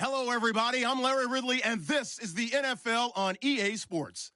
Hello, everybody. I'm Larry Ridley, and this is the NFL on EA Sports.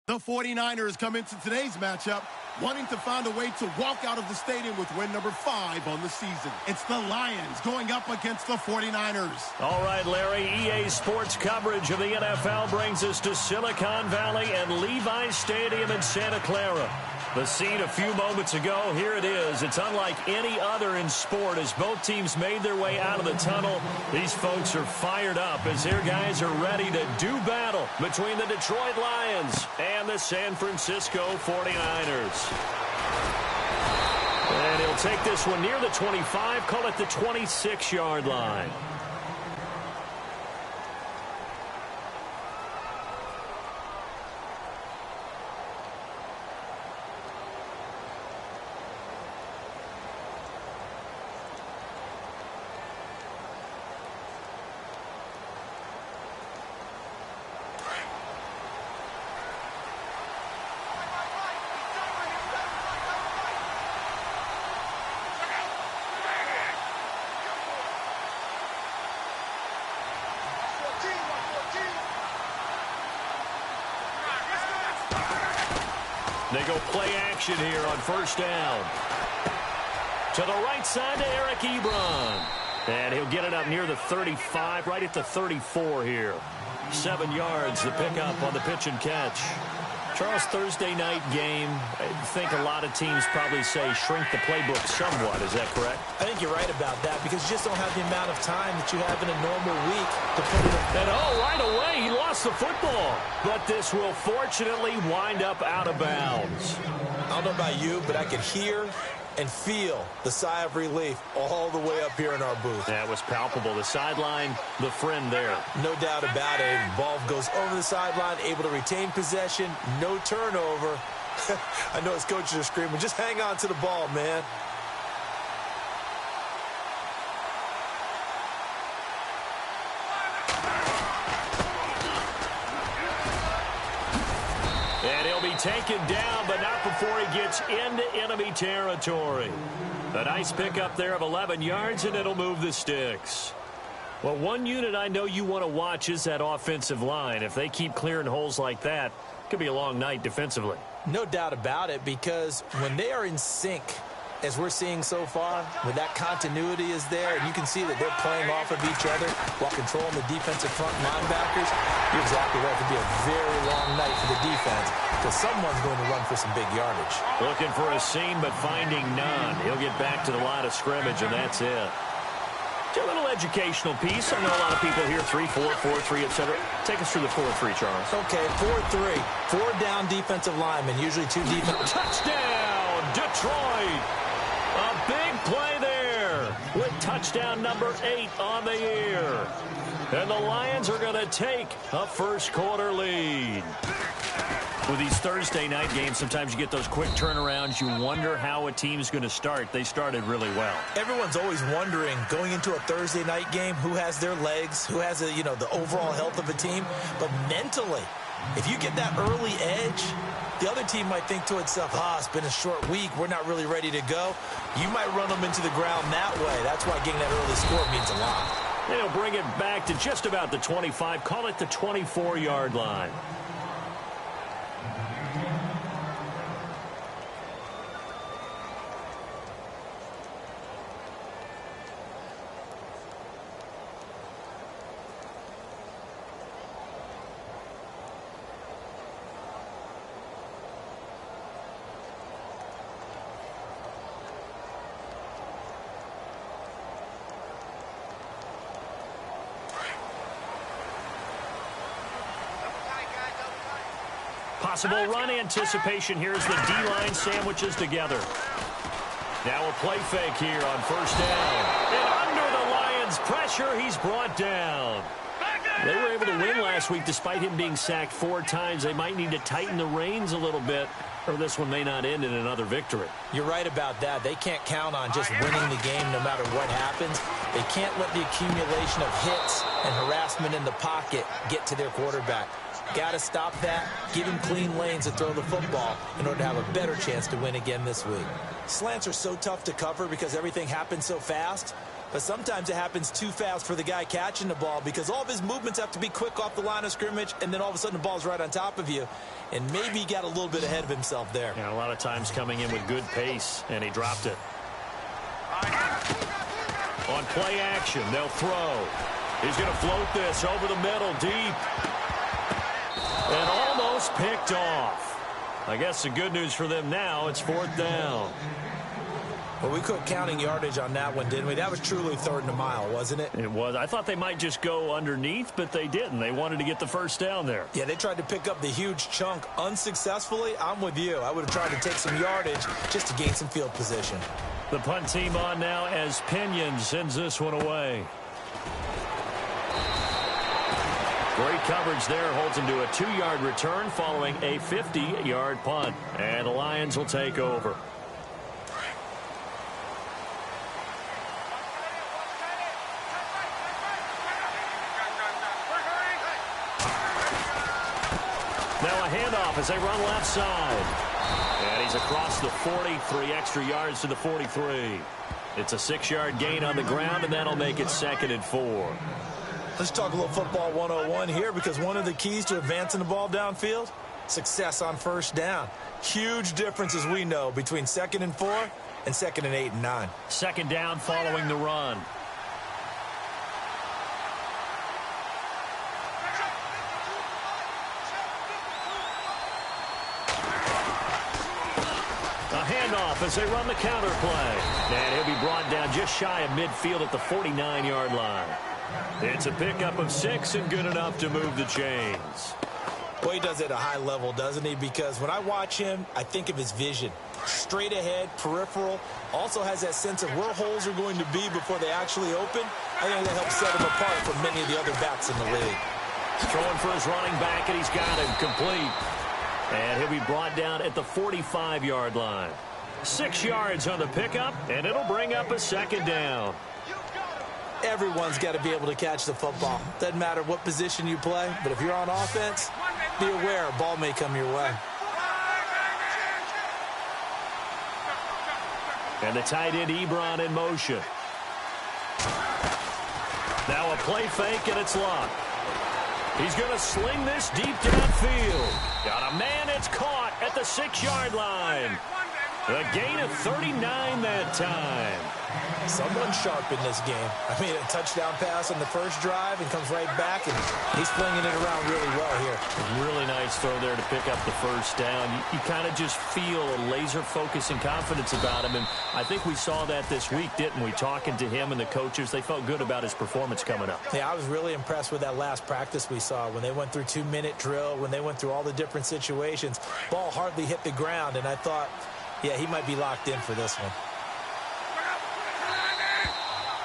The 49ers come into today's matchup wanting to find a way to walk out of the stadium with win number 5 on the season. It's the Lions going up against the 49ers. All right, Larry, EA Sports coverage of the NFL brings us to Silicon Valley and Levi's Stadium in Santa Clara. The scene a few moments ago, here it is. It's unlike any other in sport as both teams made their way out of the tunnel. These folks are fired up as their guys are ready to do battle between the Detroit Lions and the San Francisco 49ers. And he'll take this one near the 25, call it the 26-yard line. They go play action here on first down. To the right side to Eric Ebron. And he'll get it up near the 35, right at the 34 here. 7 yards, the pickup on the pitch and catch. Charles, Thursday night game, I think a lot of teams probably say shrink the playbook somewhat. Is that correct? I think you're right about that because you just don't have the amount of time that you have in a normal week to put it in. And right away, he lost the football. But this will fortunately wind up out of bounds. I don't know about you, but I could hear and feel the sigh of relief all the way up here in our booth. That was palpable. The sideline, the friend there. No doubt about it. Ball goes over the sideline, able to retain possession, no turnover. I know his coaches are screaming, just hang on to the ball, man. And he'll be taken down, but not before he gets into enemy territory. A nice pickup there of 11 yards, and it'll move the sticks. Well, one unit I know you want to watch is that offensive line. If they keep clearing holes like that, it could be a long night defensively. No doubt about it, because when they are in sync, as we're seeing so far, when that continuity is there, and you can see that they're playing off of each other while controlling the defensive front linebackers, you're exactly right. It could be a very long night for the defense because someone's going to run for some big yardage. Looking for a seam, but finding none. He'll get back to the line of scrimmage, and that's it. A little educational piece. I know a lot of people here, 3-4, 4-3, etc. Take us through the 4-3, Charles. Okay, 4-3. 4 down defensive linemen, usually 2 defensive. Touchdown, Detroit! A big play there with touchdown number 8 on the year. And the Lions are going to take a first-quarter lead. With these Thursday night games, sometimes you get those quick turnarounds. You wonder how a team's going to start. They started really well. Everyone's always wondering, going into a Thursday night game, who has their legs, who has the overall health of a team. But mentally, if you get that early edge, the other team might think to itself, it's been a short week. We're not really ready to go. You might run them into the ground that way. That's why getting that early score means a lot. They'll bring it back to just about the 25. Call it the 24-yard line. Possible run anticipation here as the D-line sandwiches together. Now a play fake here on first down. And under the Lions' pressure, he's brought down. They were able to win last week despite him being sacked 4 times. They might need to tighten the reins a little bit, or this one may not end in another victory. You're right about that. They can't count on just winning the game no matter what happens. They can't let the accumulation of hits and harassment in the pocket get to their quarterback. Got to stop that. Give him clean lanes to throw the football in order to have a better chance to win again this week. Slants are so tough to cover because everything happens so fast. But sometimes it happens too fast for the guy catching the ball because all of his movements have to be quick off the line of scrimmage, and then all of a sudden the ball's right on top of you. And maybe he got a little bit ahead of himself there. Yeah, a lot of times coming in with good pace, and he dropped it. On play action, they'll throw. He's going to float this over the middle, deep. And almost picked off. I guess the good news for them now, it's 4th down. Well, we quit counting yardage on that one, didn't we? That was truly 3rd and a mile, wasn't it? It was. I thought they might just go underneath, but they didn't. They wanted to get the first down there. Yeah, they tried to pick up the huge chunk unsuccessfully. I'm with you. I would have tried to take some yardage just to gain some field position. The punt team on now as Pinion sends this one away. Great coverage there. Holds him to a 2-yard return following a 50-yard punt. And the Lions will take over. Now a handoff as they run left side. And he's across the 40, 3 extra yards to the 43. It's a 6-yard gain on the ground, and that'll make it 2nd and 4. Let's talk a little football 101 here, because one of the keys to advancing the ball downfield, success on first down. Huge difference, as we know, between 2nd and 4 and 2nd and 8 and 9. 2nd down following the run. Handoff as they run the counter play. And he'll be brought down just shy of midfield at the 49-yard line. It's a pickup of 6 and good enough to move the chains. Boy, he does it at a high level, doesn't he? Because when I watch him, I think of his vision. Straight ahead, peripheral. Also has that sense of where holes are going to be before they actually open. I think that helps set him apart from many of the other backs in the league. Throwing for his running back, and he's got him complete. And he'll be brought down at the 45-yard line. 6 yards on the pickup, and it'll bring up a 2nd down. Everyone's got to be able to catch the football. Doesn't matter what position you play, but if you're on offense, be aware a ball may come your way. And the tight end Ebron in motion. Now a play fake, and it's locked. He's going to sling this deep downfield. Got a man, it's caught at the 6-yard line. A gain of 39 that time. Someone sharp in this game. I mean, a touchdown pass on the first drive and comes right back, and he's flinging it around really well here. Really nice throw there to pick up the first down. You kind of just feel a laser focus and confidence about him, and I think we saw that this week, didn't we? Talking to him and the coaches, they felt good about his performance coming up. Yeah, I was really impressed with that last practice we saw when they went through 2-minute drill, when they went through all the different situations. Ball hardly hit the ground, and I thought, yeah, he might be locked in for this one.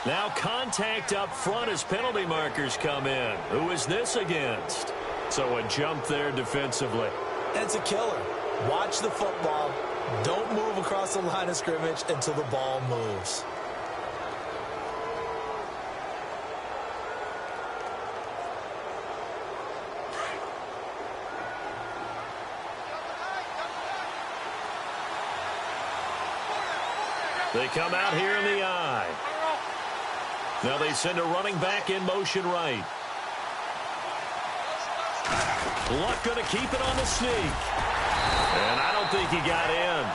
Now contact up front as penalty markers come in. Who is this against? So a jump there defensively. It's a killer. Watch the football. Don't move across the line of scrimmage until the ball moves. They come out here in the eye. Now they send a running back in motion right. Luck going to keep it on the sneak. And I don't think he got in.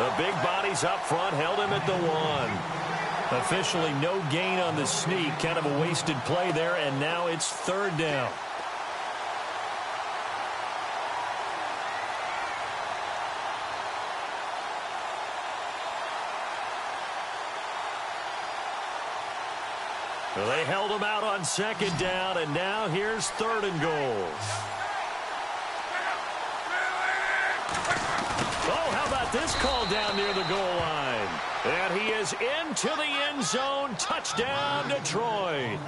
The big bodies up front held him at the 1. Officially no gain on the sneak. Kind of a wasted play there, and now it's 3rd down. Well, they held him out on 2nd down, and now here's 3rd and goal. Oh, how about this call down near the goal line? And he is into the end zone. Touchdown, Detroit.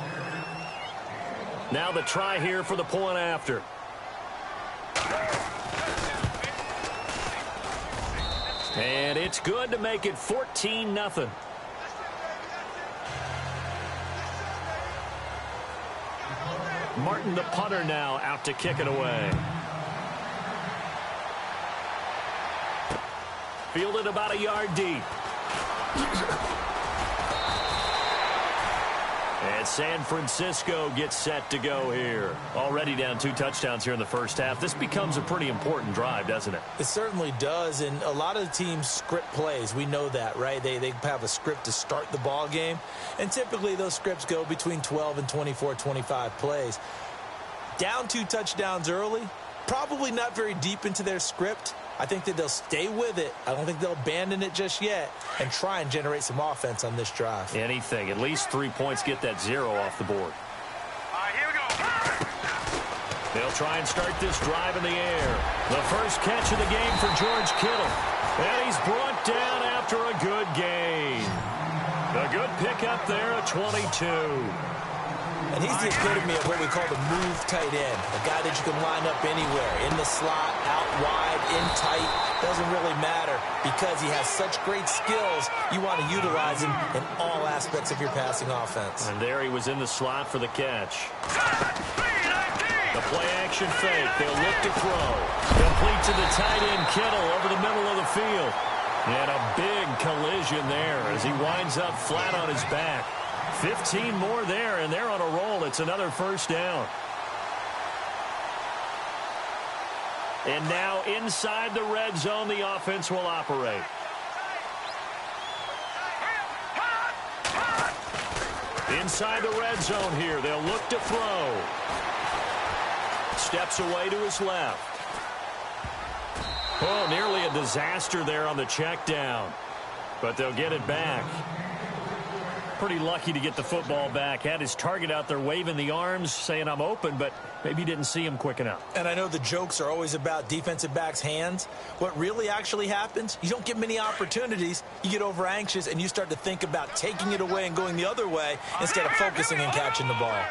Now the try here for the point after. And it's good to make it 14-0. Martin, the punter, now out to kick it away. Fielded about a yard deep. And San Francisco gets set to go here. Already down 2 touchdowns here in the first half. This becomes a pretty important drive, doesn't it? It certainly does, and a lot of the teams script plays. We know that, right? They have a script to start the ball game, and typically those scripts go between 12 and 24, 25 plays. Down 2 touchdowns early, probably not very deep into their script. I think that they'll stay with it. I don't think they'll abandon it just yet and try and generate some offense on this drive. Anything. At least 3 points, get that 0 off the board. All right, here we go. They'll try and start this drive in the air. The first catch of the game for George Kittle. And he's brought down after a good gain. A good pickup there at 22. And he's the epitome of what we call the move tight end, a guy that you can line up anywhere, in the slot, out wide, in tight, doesn't really matter because he has such great skills. You want to utilize him in all aspects of your passing offense. And there he was in the slot for the catch. The play-action fake. They'll look to throw. Complete to the tight end, Kittle, over the middle of the field. And a big collision there as he winds up flat on his back. 15 more there, and they're on a roll. It's another first down. And now inside the red zone, the offense will operate. Inside the red zone here, they'll look to throw. Steps away to his left. Oh, nearly a disaster there on the check down. But they'll get it back. Pretty lucky to get the football back. Had his target out there waving the arms, saying I'm open, but maybe didn't see him quick enough. And I know the jokes are always about defensive backs' hands. What really actually happens, you don't get many opportunities. You get over anxious, and you start to think about taking it away and going the other way instead of focusing and catching the ball.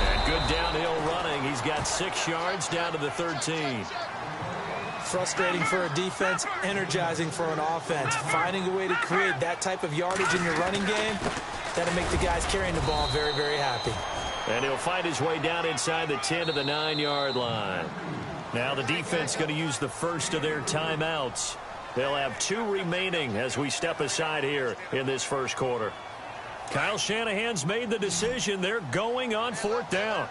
And good downhill running. He's got 6 yards down to the 13. Frustrating for a defense, energizing for an offense. Finding a way to create that type of yardage in your running game, that'll make the guys carrying the ball very, very happy. And he'll find his way down inside the 10 to the 9-yard line. Now the defense going to use the first of their timeouts. They'll have 2 remaining as we step aside here in this first quarter. Kyle Shanahan's made the decision. They're going on 4th down.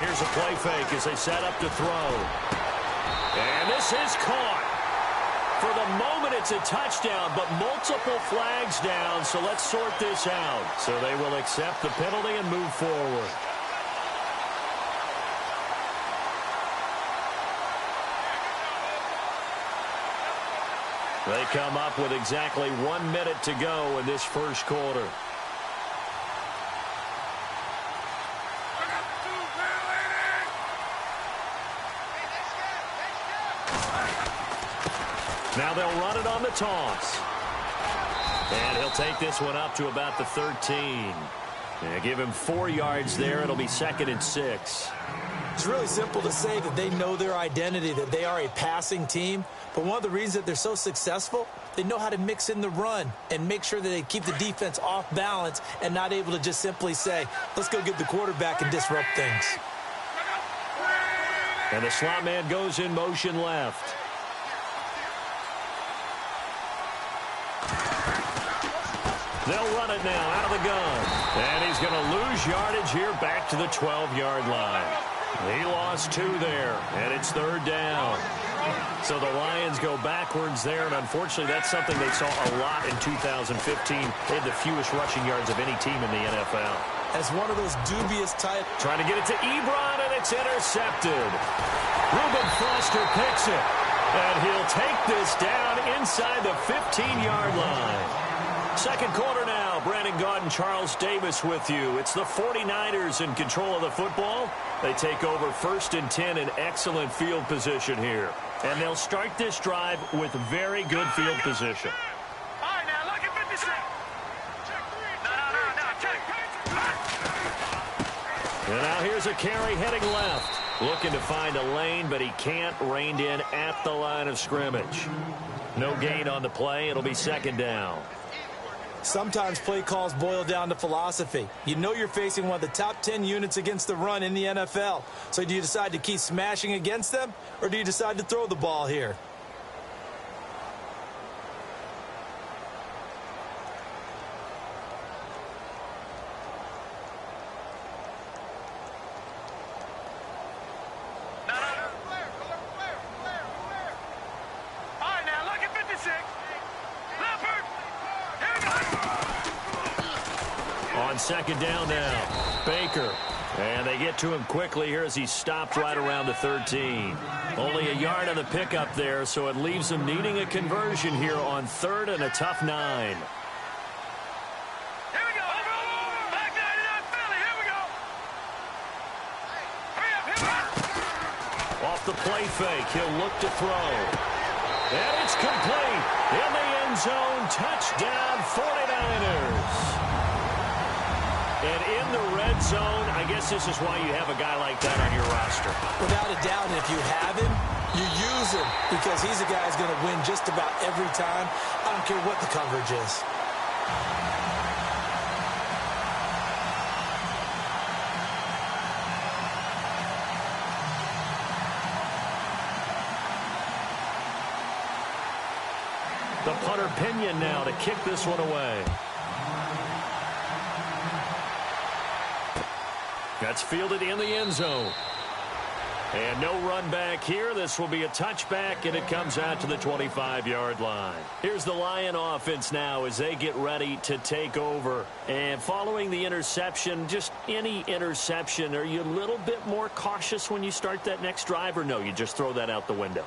Here's a play fake as they set up to throw. And this is caught. For the moment, it's a touchdown, but multiple flags down, so let's sort this out. So they will accept the penalty and move forward. They come up with exactly 1 minute to go in this first quarter. Now they'll run it on the toss. And he'll take this one up to about the 13. Yeah, give him 4 yards there. It'll be 2nd and 6. It's really simple to say that they know their identity, that they are a passing team. But one of the reasons that they're so successful, they know how to mix in the run and make sure that they keep the defense off balance and not able to just simply say, let's go get the quarterback and disrupt things. And the slot man goes in motion left. They'll run it now out of the gun. And he's going to lose yardage here back to the 12-yard line. He lost 2 there, and it's 3rd down. So the Lions go backwards there, and unfortunately that's something they saw a lot in 2015. They had the fewest rushing yards of any team in the NFL. As one of those dubious type. Trying to get it to Ebron, and it's intercepted. Reuben Foster picks it, and he'll take this down inside the 15-yard line. Second quarter now. Brandon Gaudin, Charles Davis with you. It's the 49ers in control of the football. They take over 1st and 10 in excellent field position here. And they'll start this drive with very good field position. All right, now look at 56. No. And now here's a carry heading left. Looking to find a lane, but he can't. Reined in at the line of scrimmage. No gain on the play. It'll be second down. Sometimes play calls boil down to philosophy. You know you're facing one of the top 10 units against the run in the NFL. So do you decide to keep smashing against them, or do you decide to throw the ball here? On second down now, Baker. And they get to him quickly here as he stopped right around the 13. Only a yard on the pickup there, so it leaves him needing a conversion here on third and a tough 9. Here we go. Back 99 Philly. Here we go. Hurry up. Off the play fake, he'll look to throw. And it's complete. In the end zone, touchdown 49ers. And in the red zone, I guess this is why you have a guy like that on your roster. Without a doubt, and if you have him, you use him because he's a guy who's going to win just about every time. I don't care what the coverage is. The punter Pinion now to kick this one away. That's fielded in the end zone. And no run back here. This will be a touchback, and it comes out to the 25-yard line. Here's the Lion offense now as they get ready to take over. And following the interception, just any interception, are you a little bit more cautious when you start that next drive, or no, you just throw that out the window?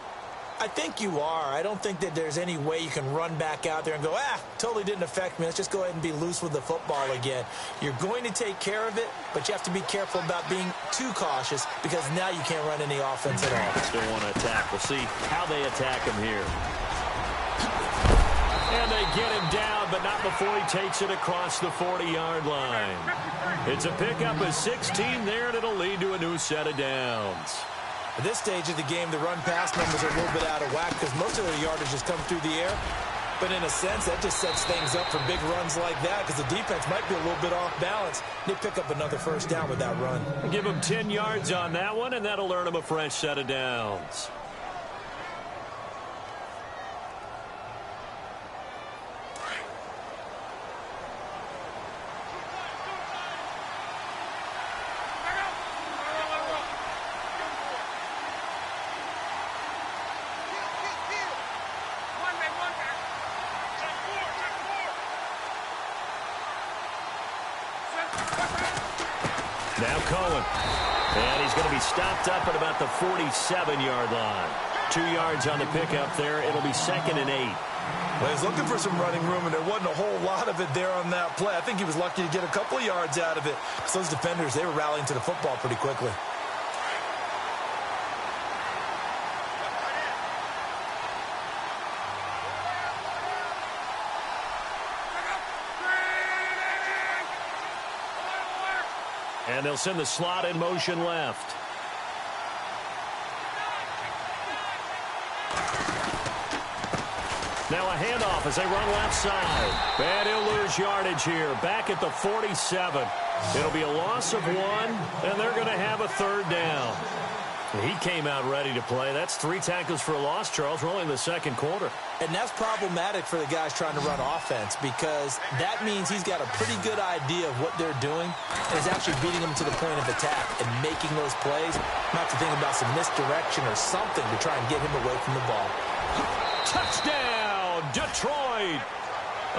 I think you are. I don't think that there's any way you can run back out there and go, totally didn't affect me. Let's just go ahead and be loose with the football again. You're going to take care of it, but you have to be careful about being too cautious because now you can't run any offense at all. Still want to attack. We'll see how they attack him here. And they get him down, but not before he takes it across the 40-yard line. It's a pickup of 16 there, and it'll lead to a new set of downs. At this stage of the game, the run-pass numbers are a little bit out of whack because most of their yardage has come through the air. But in a sense, that just sets things up for big runs like that because the defense might be a little bit off balance. They pick up another first down with that run. Give them 10 yards on that one, and that'll earn them a fresh set of downs. Now Cohen. And he's going to be stopped up at about the 47-yard line. 2 yards on the pickup there. It'll be 2nd and 8. Well, he's looking for some running room, and there wasn't a whole lot of it there on that play. I think he was lucky to get a couple of yards out of it because those defenders, they were rallying to the football pretty quickly. And they'll send the slot in motion left. Now a handoff as they run left side. And he'll lose yardage here. Back at the 47. It'll be a loss of 1, and they're going to have a third down. He came out ready to play. That's 3 tackles for a loss, Charles. We're only in the second quarter. And that's problematic for the guys trying to run offense because that means he's got a pretty good idea of what they're doing and is actually beating them to the point of attack and making those plays. Not to think about some misdirection or something to try and get him away from the ball. Touchdown, Detroit.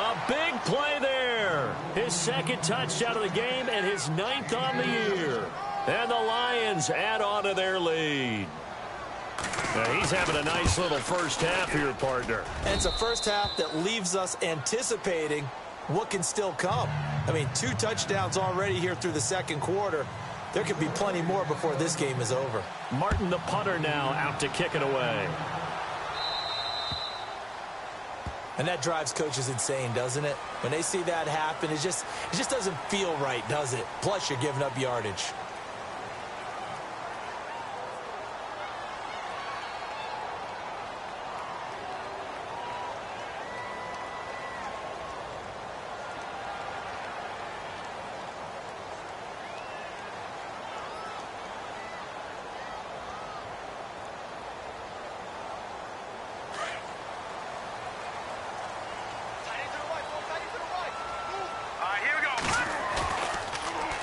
A big play there. His second touchdown of the game and his 9th on the year. And the Lions add on to their lead. Now he's having a nice little first half here, partner. And it's a first half that leaves us anticipating what can still come. I mean, 2 touchdowns already here through the second quarter. There could be plenty more before this game is over. Martin, the punter, now out to kick it away. And that drives coaches insane, doesn't it? When they see that happen, it just doesn't feel right, does it? Plus, you're giving up yardage.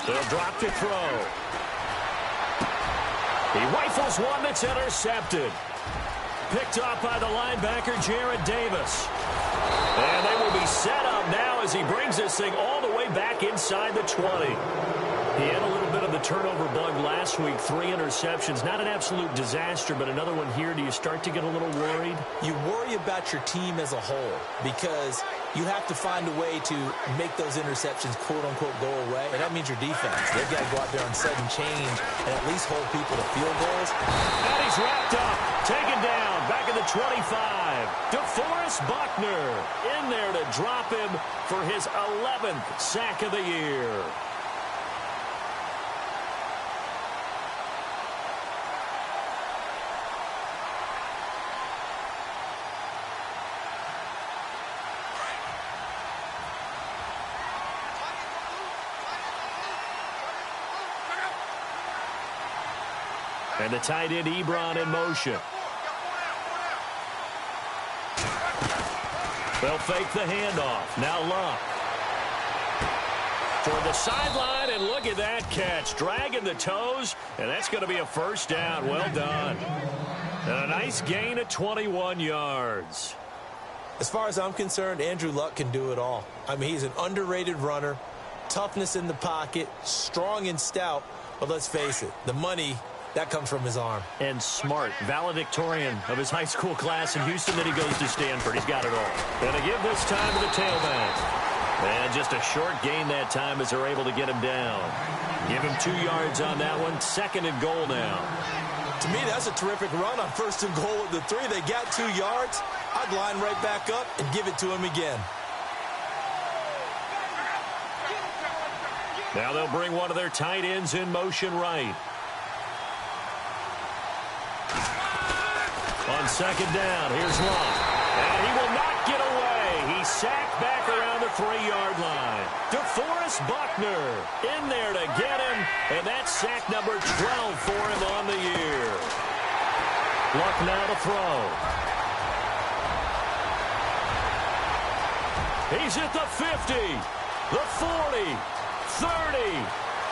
They'll drop to throw. He rifles one that's intercepted. Picked off by the linebacker, Jared Davis. And they will be set up now as he brings this thing all the way back inside the 20. He had a little bit of the turnover bug last week, 3 interceptions. Not an absolute disaster, but another one here. Do you start to get a little worried? You worry about your team as a whole because you have to find a way to make those interceptions, quote-unquote, go away. And that means your defense. They've got to go out there on sudden change and at least hold people to field goals. And he's wrapped up, taken down, back at the 25. DeForest Buckner in there to drop him for his 11th sack of the year. And the tight end, Ebron, in motion. They'll fake the handoff. Now Luck. Toward the sideline, and look at that catch. Dragging the toes, and that's going to be a first down. Well done. And a nice gain of 21 yards. As far as I'm concerned, Andrew Luck can do it all. I mean, he's an underrated runner. Toughness in the pocket, strong and stout. But let's face it, the money, that comes from his arm. And smart, valedictorian of his high school class in Houston. Then he goes to Stanford. He's got it all. And to give this time to the tailback. And just a short gain that time as they're able to get him down. Give him 2 yards on that one. 2nd and goal now. To me, that's a terrific run on 1st and goal at the 3. They got 2 yards. I'd line right back up and give it to him again. Now they'll bring one of their tight ends in motion right. On 2nd down, here's Luck. And he will not get away. He's sacked back around the 3-yard line. DeForest Buckner in there to get him. And that's sack number 12 for him on the year. Luck now to throw. He's at the 50, the 40, 30,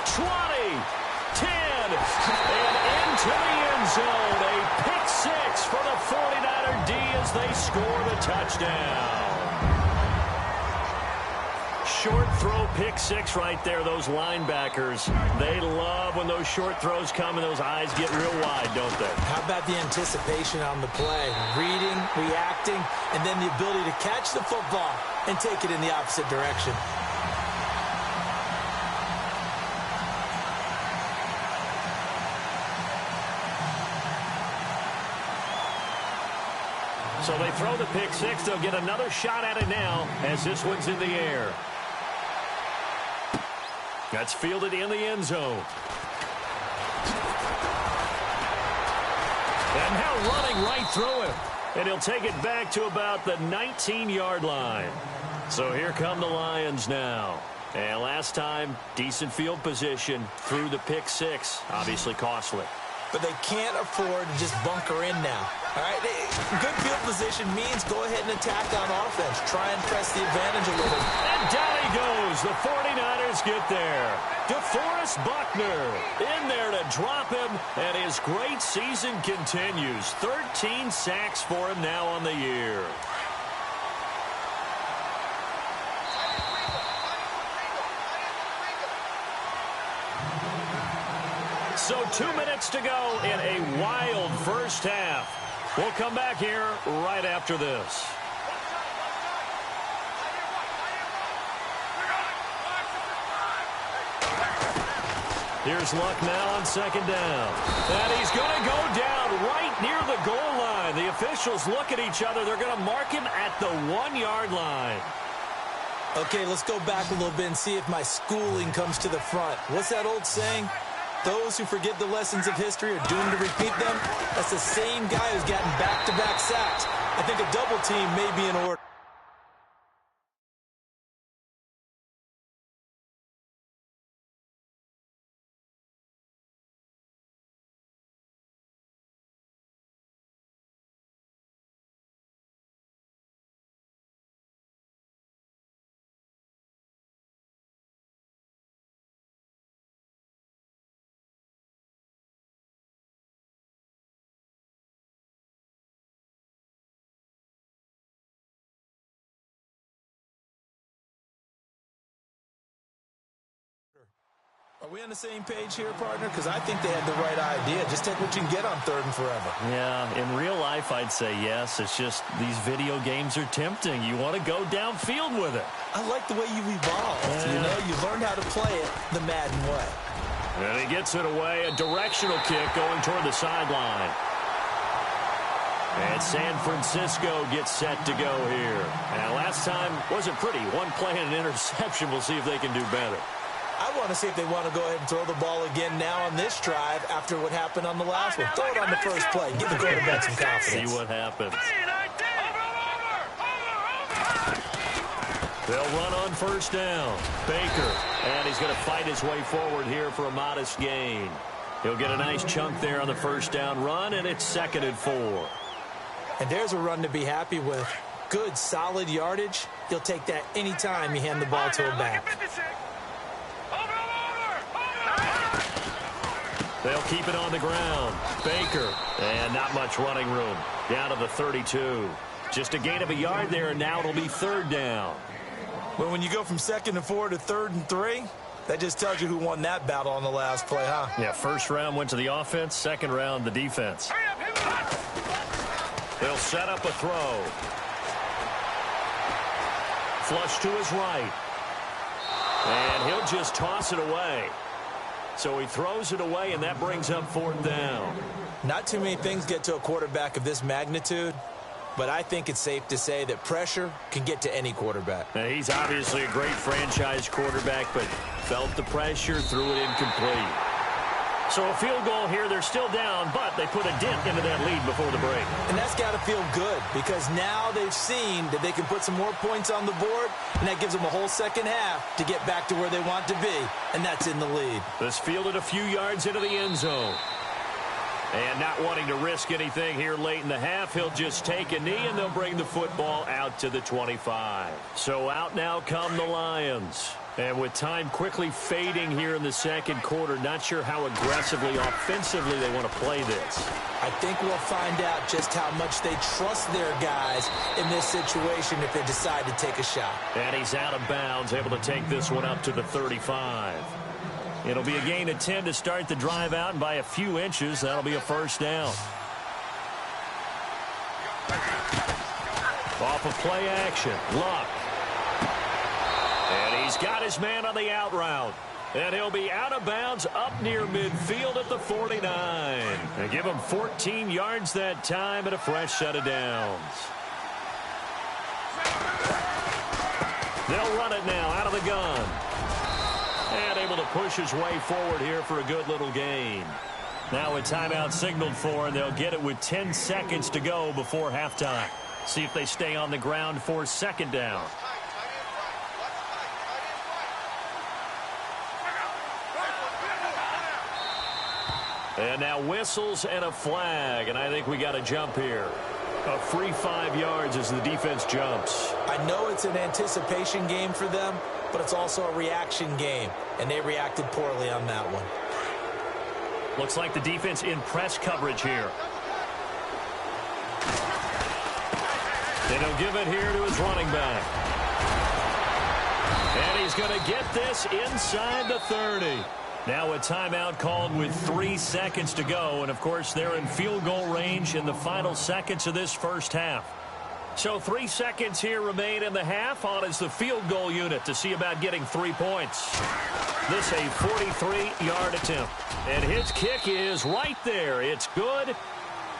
20, 10, and into the end zone. A pick 6 for the 49er D as they score the touchdown. Short throw pick 6 right there. Those linebackers, they love when those short throws come and those eyes get real wide, don't they? How about the anticipation on the play? Reading, reacting, and then the ability to catch the football and take it in the opposite direction. So they throw the pick 6. They'll get another shot at it now as this one's in the air. That's fielded in the end zone. And now running right through him. And he'll take it back to about the 19-yard line. So here come the Lions now. And last time, decent field position through the pick 6. Obviously costly. But they can't afford to just bunker in now. All right, good field position means go ahead and attack on offense. Try and press the advantage a little. And down he goes. The 49ers get there. DeForest Buckner in there to drop him, and his great season continues. 13 sacks for him now on the year. So 2 minutes to go in a wild first half. We'll come back here right after this. Here's Luck now on 2nd down. And he's going to go down right near the goal line. The officials look at each other. They're going to mark him at the 1-yard line. Okay, let's go back a little bit and see if my schooling comes to the front. What's that old saying? Those who forget the lessons of history are doomed to repeat them. That's the same guy who's gotten back-to-back sacks. I think a double team may be in order. Are we on the same page here, partner? Because I think they had the right idea. Just take what you can get on 3rd and forever. Yeah, in real life, I'd say yes. It's just these video games are tempting. You want to go downfield with it. I like the way you've evolved. Yeah. You know, you learned how to play it the Madden way. And he gets it away. A directional kick going toward the sideline. And San Francisco gets set to go here. And last time wasn't pretty. One play and an interception. We'll see if they can do better. I want to see if they want to go ahead and throw the ball again now on this drive after what happened on the last one. Throw it on the first play. Give the quarterback some confidence. See what happens. They'll run on first down. Baker. And he's going to fight his way forward here for a modest gain. He'll get a nice chunk there on the first down run, and it's 2nd and 4. And there's a run to be happy with. Good, solid yardage. He'll take that anytime you hand the ball to a back. They'll keep it on the ground. Baker. And not much running room. Down to the 32. Just a gain of a yard there, and now it'll be 3rd down. Well, when you go from 2nd and 4 to 3rd and 3, that just tells you who won that battle on the last play, huh? Yeah, first round went to the offense, second round the defense. They'll set up a throw. Flush to his right. And he'll just toss it away. So he throws it away, and that brings up 4th down. Not too many things get to a quarterback of this magnitude, but I think it's safe to say that pressure can get to any quarterback. Now, he's obviously a great franchise quarterback, but felt the pressure, threw it incomplete. So a field goal here, they're still down, but they put a dent into that lead before the break. And that's got to feel good because now they've seen that they can put some more points on the board, and that gives them a whole second half to get back to where they want to be, and that's in the lead. This fielded a few yards into the end zone. And not wanting to risk anything here late in the half, he'll just take a knee, and they'll bring the football out to the 25. So out now come the Lions. And with time quickly fading here in the second quarter, not sure how aggressively, offensively they want to play this. I think we'll find out just how much they trust their guys in this situation if they decide to take a shot. And he's out of bounds, able to take this one up to the 35. It'll be a gain of 10 to start the drive out, and by a few inches, that'll be a first down. Off of play action, Luck. And he's got his man on the out route. And he'll be out of bounds up near midfield at the 49. And give him 14 yards that time and a fresh set of downs. They'll run it now out of the gun. And able to push his way forward here for a good little gain. Now a timeout signaled for, and they'll get it with 10 seconds to go before halftime. See if they stay on the ground for 2nd down. And now whistles and a flag, and I think we got a jump here. A free 5 yards as the defense jumps. I know it's an anticipation game for them, but it's also a reaction game, and they reacted poorly on that one. Looks like the defense in press coverage here. And he'll give it here to his running back. And he's going to get this inside the 30. Now a timeout called with 3 seconds to go. And, of course, they're in field goal range in the final seconds of this first half. So 3 seconds here remain in the half. On is the field goal unit to see about getting 3 points. This a 43-yard attempt. And his kick is right there. It's good.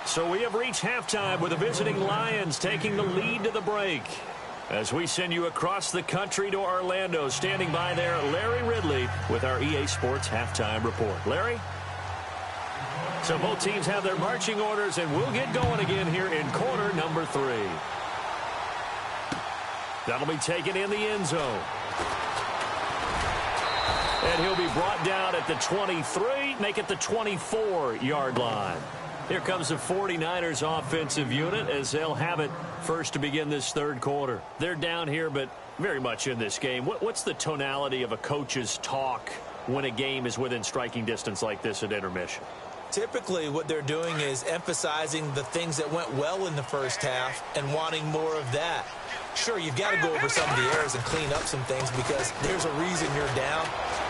So we have reached halftime with the visiting Lions taking the lead to the break. As we send you across the country to Orlando, standing by there, Larry Ridley with our EA Sports Halftime Report. Larry? So both teams have their marching orders, and we'll get going again here in quarter number 3. That'll be taken in the end zone. And he'll be brought down at the 23, make it the 24-yard line. Here comes the 49ers offensive unit as they'll have it first to begin this third quarter. They're down here, but very much in this game. What's the tonality of a coach's talk when a game is within striking distance like this at intermission? Typically, what they're doing is emphasizing the things that went well in the first half and wanting more of that. Sure, you've got to go over some of the errors and clean up some things because there's a reason you're down.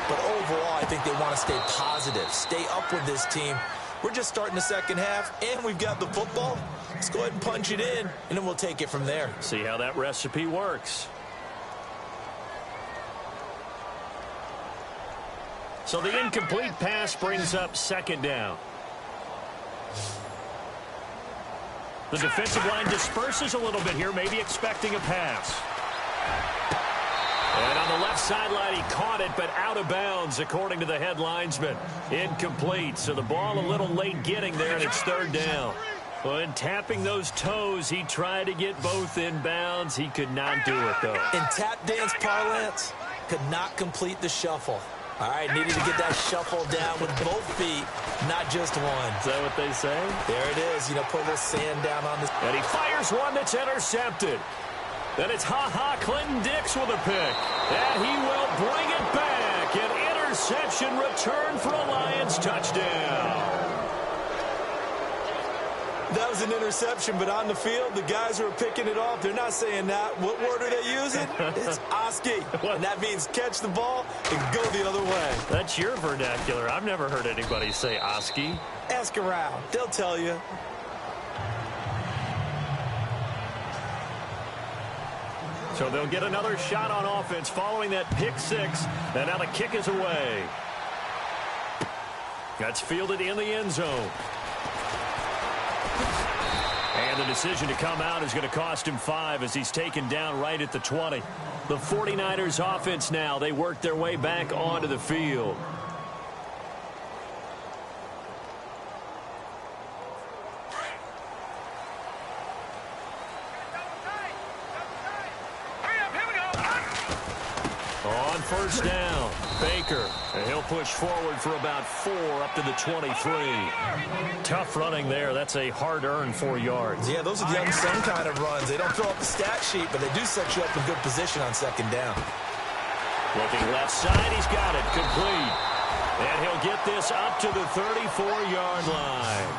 But overall, I think they want to stay positive, stay up with this team. We're just starting the second half, and we've got the football. Let's go ahead and punch it in, and then we'll take it from there. See how that recipe works. So the incomplete pass brings up second down. The defensive line disperses a little bit here, maybe expecting a pass. And on the left sideline, he caught it, but out of bounds, according to the head linesman. Incomplete, so the ball a little late getting there, and it's third down. When tapping those toes, he tried to get both in bounds. He could not do it, though. In tap dance parlance, could not complete the shuffle. All right, needed to get that shuffle down with both feet, not just one. Is that what they say? There it is. You know, put a little sand down on this. And he fires one that's intercepted. Then it's Clinton Dix with a pick. And he will bring it back. An interception return for a Lions touchdown. That was an interception, but on the field, the guys who are picking it off, they're not saying that. What word are they using? It's Oski. And that means catch the ball and go the other way. That's your vernacular. I've never heard anybody say Oski. Ask around. They'll tell you. So they'll get another shot on offense following that pick six. And now the kick is away. That's fielded in the end zone. And the decision to come out is going to cost him 5 as he's taken down right at the 20. The 49ers offense now, they work their way back onto the field. On first down, Baker. And he'll push forward for about 4 up to the 23. Tough running there. That's a hard-earned 4 yards. Yeah, those are the unsung kind of runs. They don't fill up the stat sheet, but they do set you up in good position on second down. Looking left side, he's got it. Complete. And he'll get this up to the 34-yard line.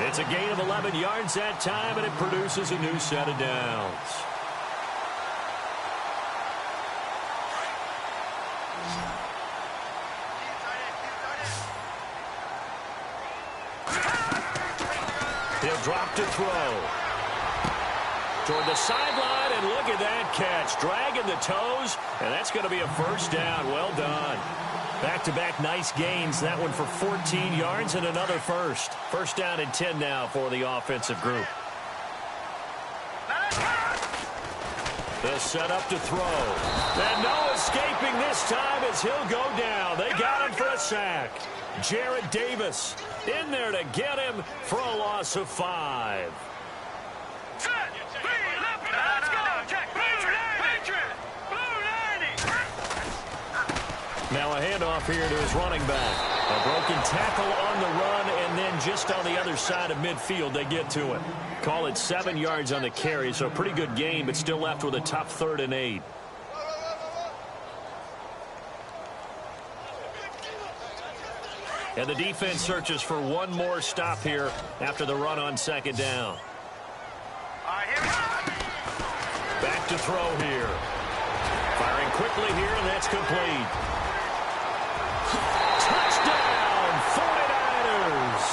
It's a gain of 11 yards that time, and it produces a new set of downs. He'll drop to throw. Toward the sideline, and look at that catch. Dragging the toes, and that's going to be a first down. Well done. Back-to-back nice gains. That one for 14 yards and another first. First down and 10 now for the offensive group. They'll set up to throw. And no escaping this time as he'll go down. They got him for a sack. Jarrett Davis in there to get him for a loss of 5. Let's go, Jack. Patriot. Blue 90. Now a handoff here to his running back. A broken tackle on the run, and then just on the other side of midfield, they get to him. Call it 7 yards on the carry, so a pretty good gain, but still left with a tough 3rd and 8. And the defense searches for one more stop here after the run on second down. Back to throw here. Firing quickly here, and that's complete. Touchdown, 49ers.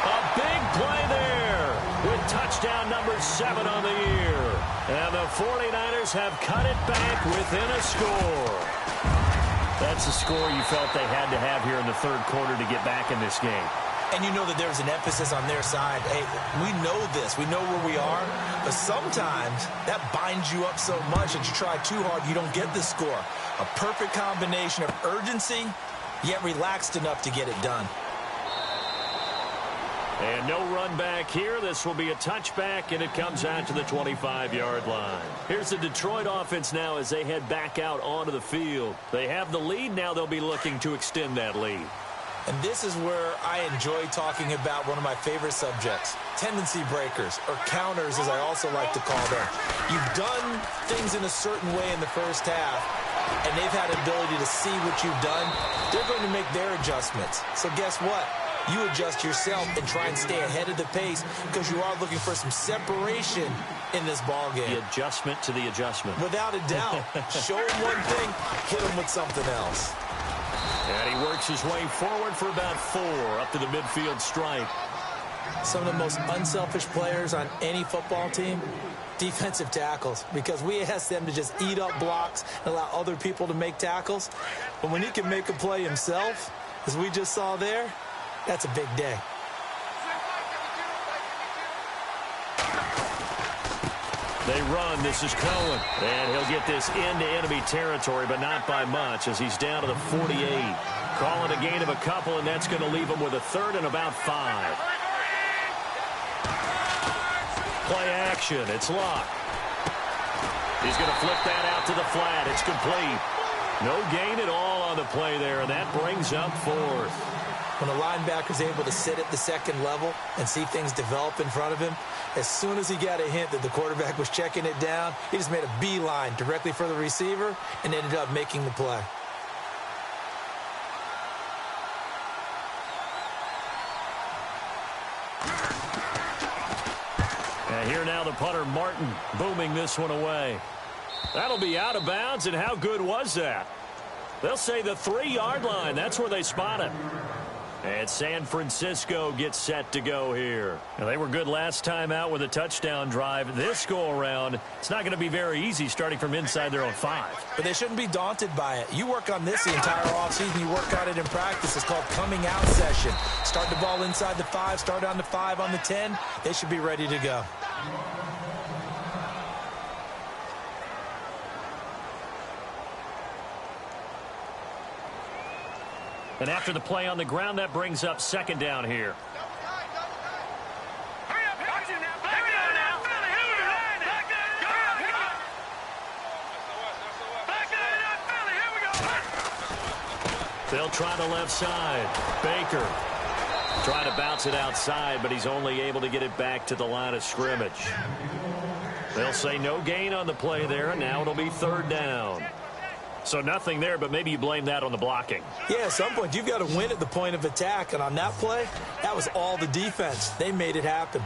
A big play there with touchdown number 7 on the year. And the 49ers have cut it back within a score. That's a score you felt they had to have here in the third quarter to get back in this game. And you know that there's an emphasis on their side. Hey, we know this. We know where we are. But sometimes that binds you up so much that you try too hard, you don't get the score. A perfect combination of urgency, yet relaxed enough to get it done. And no run back here. This will be a touchback, and it comes out to the 25-yard line. Here's the Detroit offense now as they head back out onto the field. They have the lead. Now they'll be looking to extend that lead. And this is where I enjoy talking about one of my favorite subjects, tendency breakers, or counters as I also like to call them. You've done things in a certain way in the first half, and they've had an ability to see what you've done. They're going to make their adjustments. So guess what? You adjust yourself and try and stay ahead of the pace because you are looking for some separation in this ball game. The adjustment to the adjustment. Without a doubt. Show them one thing, hit them with something else. works his way forward for about 4 up to the midfield stripe. Some of the most unselfish players on any football team, defensive tackles, because we ask them to just eat up blocks and allow other people to make tackles. But when he can make a play himself, as we just saw there, that's a big day. They run. This is Cohen. And he'll get this into enemy territory, but not by much as he's down to the 48. Calling a gain of a couple, and that's going to leave him with a 3rd and about 5. Play action. It's Luck. He's going to flip that out to the flat. It's complete. No gain at all on the play there, and that brings up 4th. When a linebacker's able to sit at the second level and see things develop in front of him, as soon as he got a hint that the quarterback was checking it down, he just made a beeline directly for the receiver and ended up making the play. And here now the punter, Martin, booming this one away. That'll be out of bounds, and how good was that? They'll say the 3-yard line. That's where they spot it. And San Francisco gets set to go here. Now, they were good last time out with a touchdown drive. This go-around, it's not going to be very easy starting from inside their own 5. But they shouldn't be daunted by it. You work on this the entire offseason. You work on it in practice. It's called coming out session. Start the ball inside the 5, start on the 5, on the 10. They should be ready to go. And after the play on the ground, that brings up 2nd down here. They'll try the left side. Baker trying to bounce it outside, but he's only able to get it back to the line of scrimmage. They'll say no gain on the play there, and now it'll be 3rd down. So nothing there, but maybe you blame that on the blocking. Yeah, at some point, you've got to win at the point of attack. And on that play, that was all the defense. They made it happen.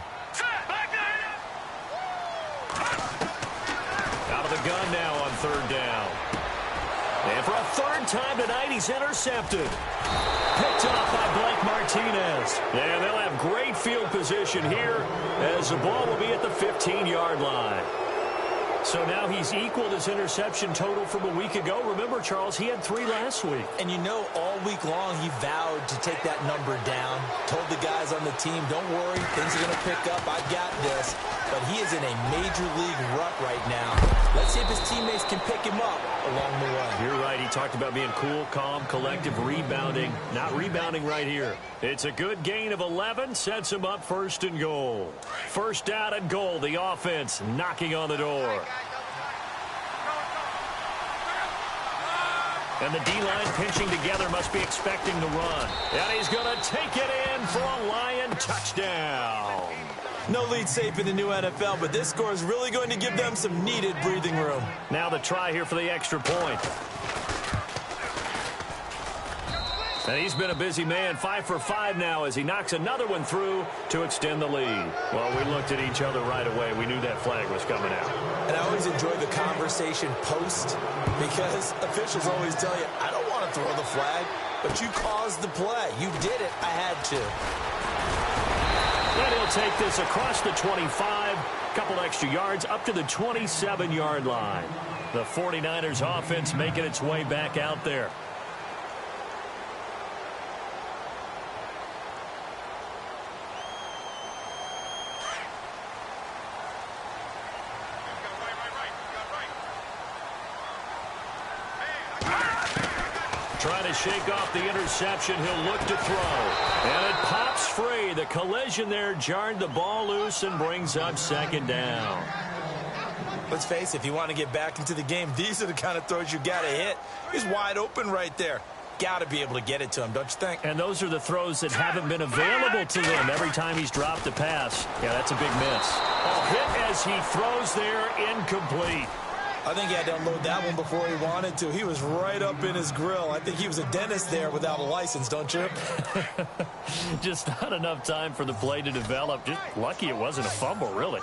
Out of the gun now on 3rd down. And for a 3rd time tonight, he's intercepted. Picked off by Blake Martinez. And they'll have great field position here as the ball will be at the 15-yard line. So now he's equaled his interception total from a week ago. Remember, Charles, he had 3 last week. And you know, all week long he vowed to take that number down. Told the guys on the team, don't worry, things are going to pick up. I got this. But he is in a major league rut right now. Let's see if his teammates can pick him up along the way. You're right. He talked about being cool, calm, collective, rebounding. Not rebounding right here. It's a good gain of 11. Sets him up 1st and goal. 1st down and goal. The offense knocking on the door. And the D-line pinching together, must be expecting the run. And he's going to take it in for a Lion touchdown. No lead safe in the new NFL, but this score is really going to give them some needed breathing room. Now the try here for the extra point. And he's been a busy man, 5 for 5 now as he knocks another one through to extend the lead. Well, we looked at each other right away. We knew that flag was coming out. And I always enjoy the conversation post because officials always tell you, I don't want to throw the flag, but you caused the play. You did it. I had to. Then he'll take this across the 25, couple extra yards up to the 27-yard line. The 49ers offense making its way back out there. Trying to shake off the interception. He'll look to throw. And it pops free. The collision there jarred the ball loose and brings up 2nd down. Let's face it, if you want to get back into the game, these are the kind of throws you got to hit. He's wide open right there. Got to be able to get it to him, don't you think? And those are the throws that haven't been available to them every time he's dropped a pass. Yeah, that's a big miss. Oh, hit as he throws there, incomplete. I think he had to unload that one before he wanted to. He was right up in his grill. I think he was a dentist there without a license, don't you? Just not enough time for the play to develop. Just lucky it wasn't a fumble, really.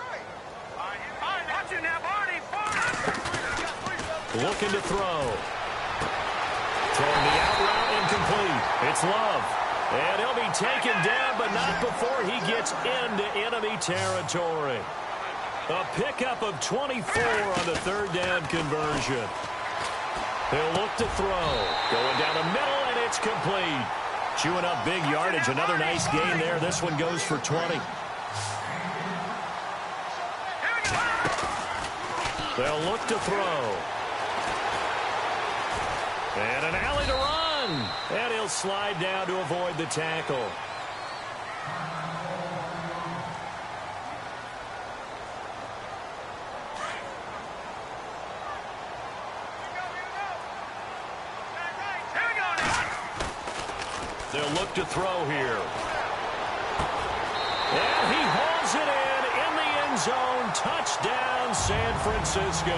Looking to throw. Throwing the out route incomplete. It's Love. And he'll be taken down, but not before he gets into enemy territory. A pickup of 24 on the third down conversion. He'll look to throw. Going down the middle, and it's complete. Chewing up big yardage. Another nice gain there. This one goes for 20. They'll look to throw. And an alley to run. And he'll slide down to avoid the tackle. They'll look to throw here. And he hauls it in the end zone. Touchdown, San Francisco.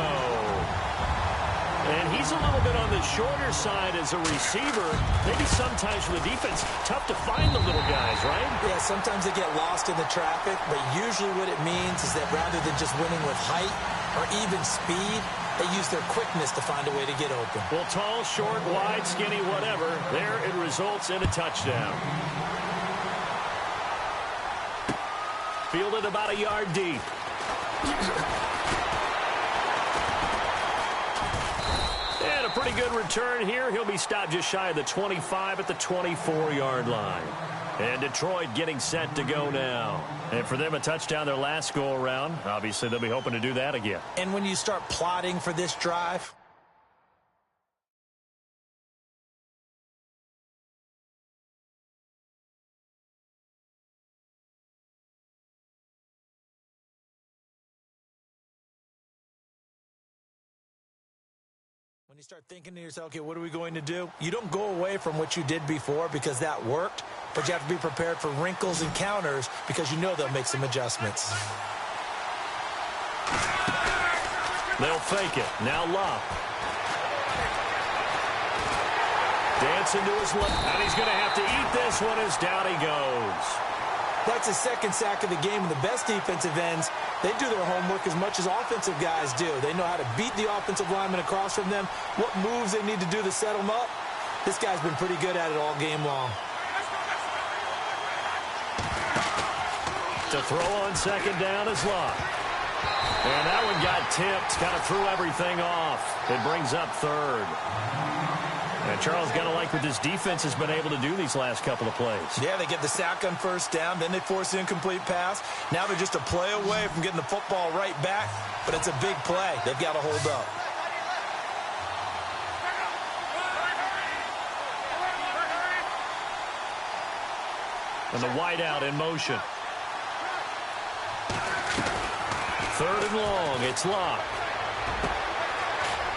And he's a little bit on the shorter side as a receiver. Maybe sometimes for the defense, tough to find the little guys, right? Yeah, sometimes they get lost in the traffic, but usually what it means is that rather than just winning with height or even speed, they use their quickness to find a way to get open. Well, tall, short, wide, skinny, whatever, there it results in a touchdown. Fielded about a yard deep. And a pretty good return here. He'll be stopped just shy of the 25 at the 24-yard line. And Detroit getting set to go now. And for them, a touchdown their last go-around. Obviously, they'll be hoping to do that again. And when you start plotting for this drive, when you start thinking to yourself, okay, what are we going to do? You don't go away from what you did before because that worked, but you have to be prepared for wrinkles and counters because you know they'll make some adjustments. They'll fake it. Now Love. Dancing to his left. And he's going to have to eat this one as down he goes. That's his second sack of the game, and the best defensive ends, they do their homework as much as offensive guys do. They know how to beat the offensive lineman across from them, what moves they need to do to set them up. This guy's been pretty good at it all game long. To throw on second down is Love. And that one got tipped, kind of threw everything off. It brings up third. And Charles, got to like what this defense has been able to do these last couple of plays. Yeah, they get the sack on first down, then they force the incomplete pass. Now they're just a play away from getting the football right back, but it's a big play. They've got to hold up. And the wideout in motion. Third and long, it's Love.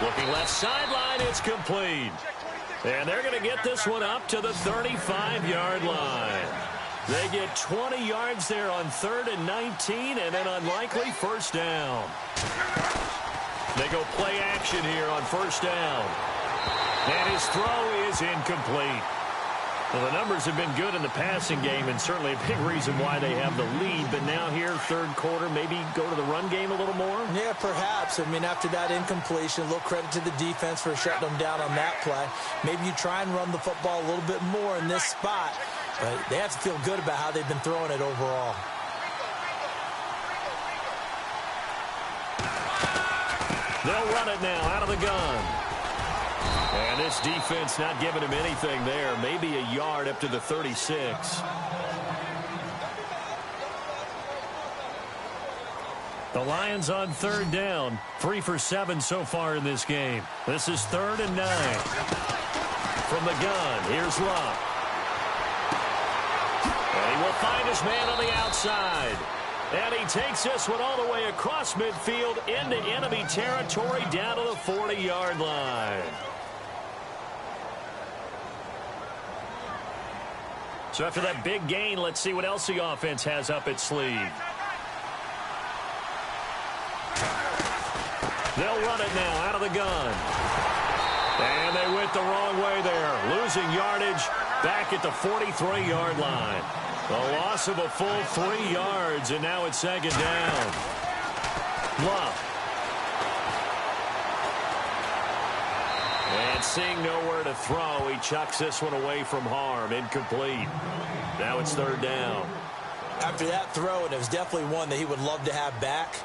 Looking left sideline, it's complete. And they're going to get this one up to the 35-yard line. They get 20 yards there on 3rd and 19 and an unlikely first down. They go play action here on first down. And his throw is incomplete. Well, the numbers have been good in the passing game and certainly a big reason why they have the lead. But now here, third quarter, maybe go to the run game a little more? Yeah, perhaps. I mean, after that incompletion, a little credit to the defense for shutting them down on that play. Maybe you try and run the football a little bit more in this spot. But they have to feel good about how they've been throwing it overall. They'll run it now out of the gun. And this defense not giving him anything there. Maybe a yard up to the 36. The Lions on third down. 3 for 7 so far in this game. This is 3rd and 9. From the gun, here's Love. And he will find his man on the outside. And he takes this one all the way across midfield into enemy territory down to the 40-yard line. So after that big gain, let's see what else the offense has up its sleeve. They'll run it now out of the gun. And they went the wrong way there. Losing yardage back at the 43-yard line. The loss of a full 3 yards, and now it's 2nd down. Love. And seeing nowhere to throw, he chucks this one away from harm. Incomplete. Now it's third down. After that throw, and it was definitely one that he would love to have back,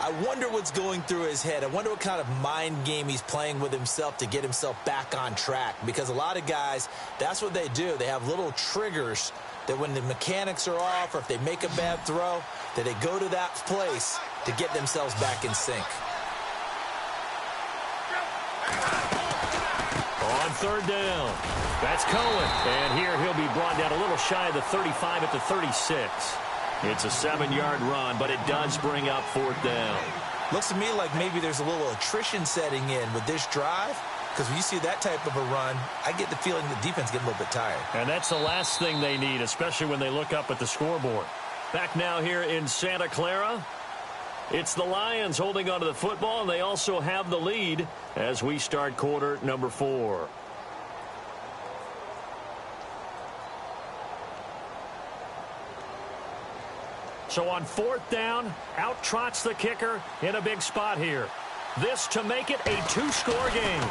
I wonder what's going through his head. I wonder what kind of mind game he's playing with himself to get himself back on track. Because a lot of guys, that's what they do. They have little triggers that when the mechanics are off or if they make a bad throw, that they go to that place to get themselves back in sync. On third down, that's Cohen. And here he'll be brought down a little shy of the 35 at the 36. It's a 7-yard run, but it does bring up fourth down. Looks to me like maybe there's a little attrition setting in with this drive. Because when you see that type of a run, I get the feeling the defense getting a little bit tired. And that's the last thing they need, especially when they look up at the scoreboard. Back now here in Santa Clara. It's the Lions holding onto the football, and they also have the lead as we start quarter number 4. So on fourth down, out trots the kicker in a big spot here. This to make it a 2-score game.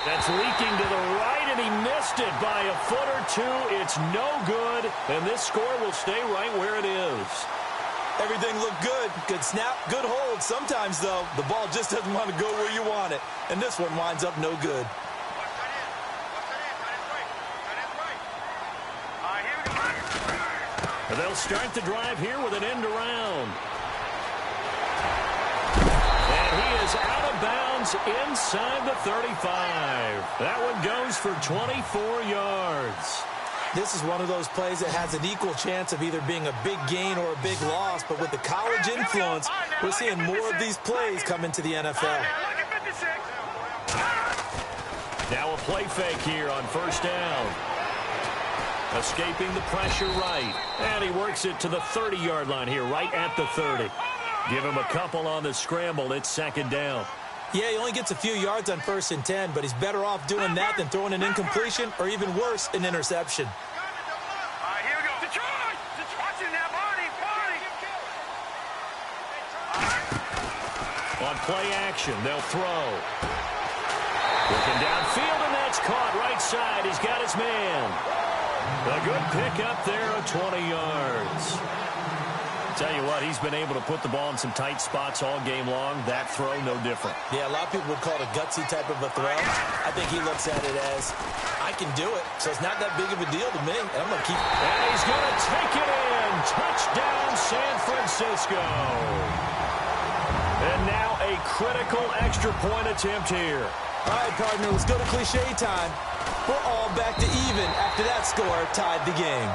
That's leaking to the right, and he missed it by a foot or two. It's no good, and this score will stay right where it is. Everything looked good. Good snap, good hold. Sometimes, though, the ball just doesn't want to go where you want it. And this one winds up no good. They'll start the drive here with an end around. And he is out of bounds inside the 35. That one goes for 24 yards. This is one of those plays that has an equal chance of either being a big gain or a big loss. But with the college influence, we're seeing more of these plays come into the NFL. Now a play fake here on first down. Escaping the pressure right. And he works it to the 30-yard line here, right at the 30. Give him a couple on the scramble. It's second down. Yeah, he only gets a few yards on 1st and 10, but he's better off doing that than throwing an incompletion or even worse, an interception. All right, here we go. Detroit! Watching that body! On play action, they'll throw. Looking downfield, and that's caught right side. He's got his man. A good pick up there of 20 yards. Tell you what, he's been able to put the ball in some tight spots all game long. That throw, no different. Yeah, a lot of people would call it a gutsy type of a throw. I think he looks at it as, I can do it, so it's not that big of a deal to me, and I'm going to keep it. And he's going to take it in. Touchdown, San Francisco. And now a critical extra point attempt here. All right, partner, let's go to cliche time. We're all back to even after that score tied the game.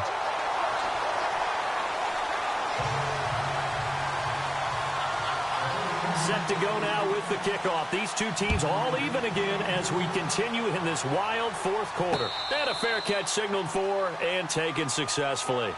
Set to go now with the kickoff. These two teams all even again as we continue in this wild fourth quarter. And a fair catch signaled for and taken successfully.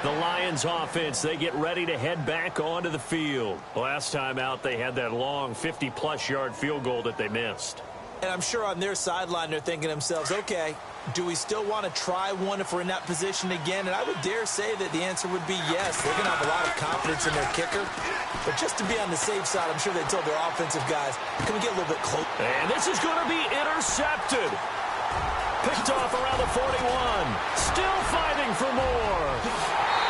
The Lions offense, they get ready to head back onto the field. Last time out, they had that long 50-plus yard field goal that they missed. And I'm sure on their sideline they're thinking to themselves, okay, do we still want to try one if we're in that position again? And I would dare say that the answer would be yes. They're going to have a lot of confidence in their kicker. But just to be on the safe side, I'm sure they told their offensive guys, can we get a little bit closer? And this is going to be intercepted. Picked off around the 41. Still fighting for more.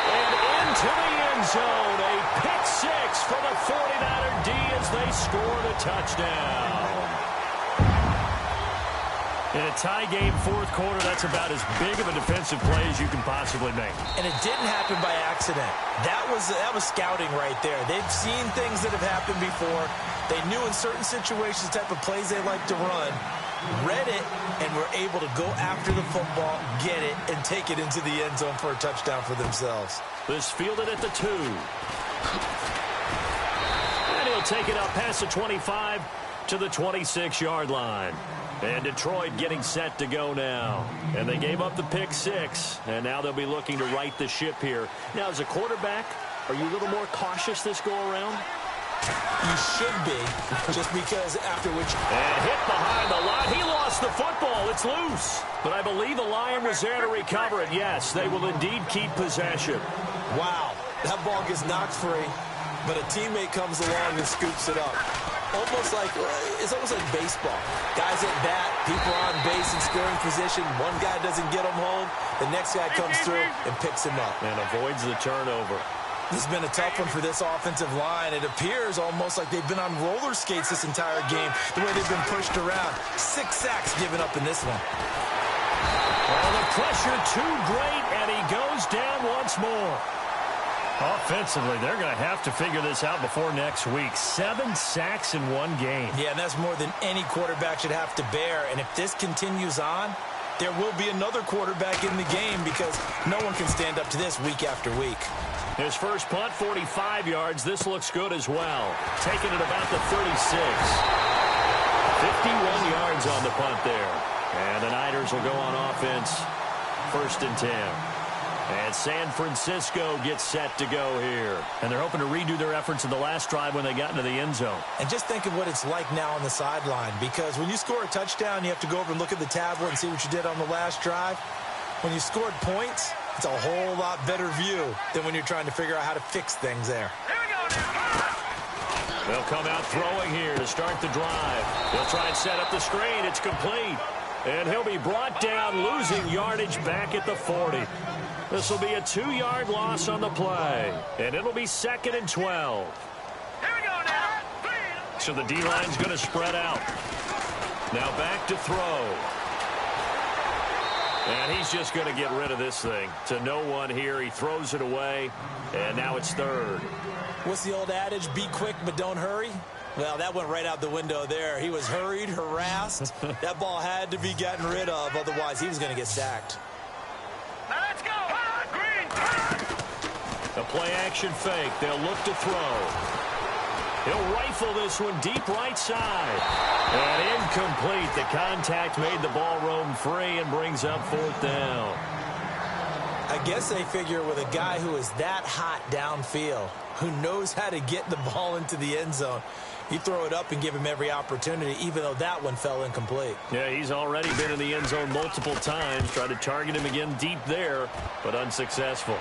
And into the end zone. A pick six for the 49er D as they score the touchdown. In a tie game fourth quarter, that's about as big of a defensive play as you can possibly make. And it didn't happen by accident. That was scouting right there. They've seen things that have happened before. They knew in certain situations the type of plays they like to run, read it, and were able to go after the football, get it, and take it into the end zone for a touchdown for themselves. This fielded at the 2. And he'll take it up past the 25 to the 26-yard line. And Detroit getting set to go now. And they gave up the pick six. And now they'll be looking to right the ship here. Now, as a quarterback, are you a little more cautious this go-around? You should be, just because after which... And hit behind the line. He lost the football. It's loose. But I believe the Lion was there to recover it. Yes, they will indeed keep possession. Wow, that ball gets knocked free, but a teammate comes along and scoops it up. almost like baseball. Guys at bat, people on base in scoring position. One guy doesn't get them home. The next guy comes through and picks him up. And avoids the turnover. This has been a tough one for this offensive line. It appears almost like they've been on roller skates this entire game, the way they've been pushed around. 6 sacks given up in this one. Oh, the pressure too great, and he goes down once more. Offensively, they're going to have to figure this out before next week. 7 sacks in one game. Yeah, and that's more than any quarterback should have to bear. And if this continues on, there will be another quarterback in the game because no one can stand up to this week after week. His first punt, 45 yards. This looks good as well. Taking it about the 36. 51 yards on the punt there. And the Niners will go on offense. 1st and 10. And San Francisco gets set to go here. And they're hoping to redo their efforts in the last drive when they got into the end zone. And just think of what it's like now on the sideline. Because when you score a touchdown, you have to go over and look at the tablet and see what you did on the last drive. When you scored points, it's a whole lot better view than when you're trying to figure out how to fix things there. They'll come out throwing here to start the drive. They'll try and set up the screen. It's complete. And he'll be brought down, losing yardage back at the 40. This will be a 2-yard loss on the play. And it'll be 2nd and 12. So the D-line's going to spread out. Now back to throw. And he's just going to get rid of this thing. To no one here. He throws it away. And now it's 3rd. What's the old adage? Be quick, but don't hurry. Well, that went right out the window there. He was hurried, harassed. That ball had to be gotten rid of. Otherwise, he was going to get sacked. Now let's go. Green. A play-action fake. They'll look to throw. He'll rifle this one deep right side. And incomplete. The contact made the ball roam free and brings up 4th down. I guess they figure with a guy who is that hot downfield, who knows how to get the ball into the end zone, you throw it up and give him every opportunity, even though that one fell incomplete. Yeah, he's already been in the end zone multiple times. Tried to target him again deep there, but unsuccessful.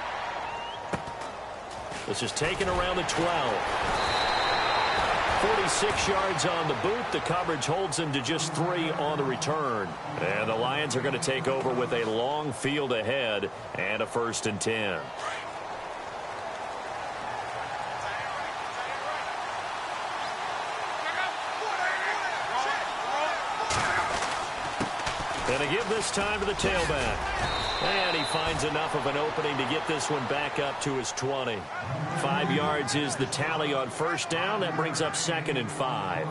This is taken around the 12. 46 yards on the boot. The coverage holds him to just 3 on the return. And the Lions are going to take over with a long field ahead and a 1st and 10. And a give this time to the tailback. And he finds enough of an opening to get this one back up to his 20. 5 yards is the tally on 1st down. That brings up 2nd and 5.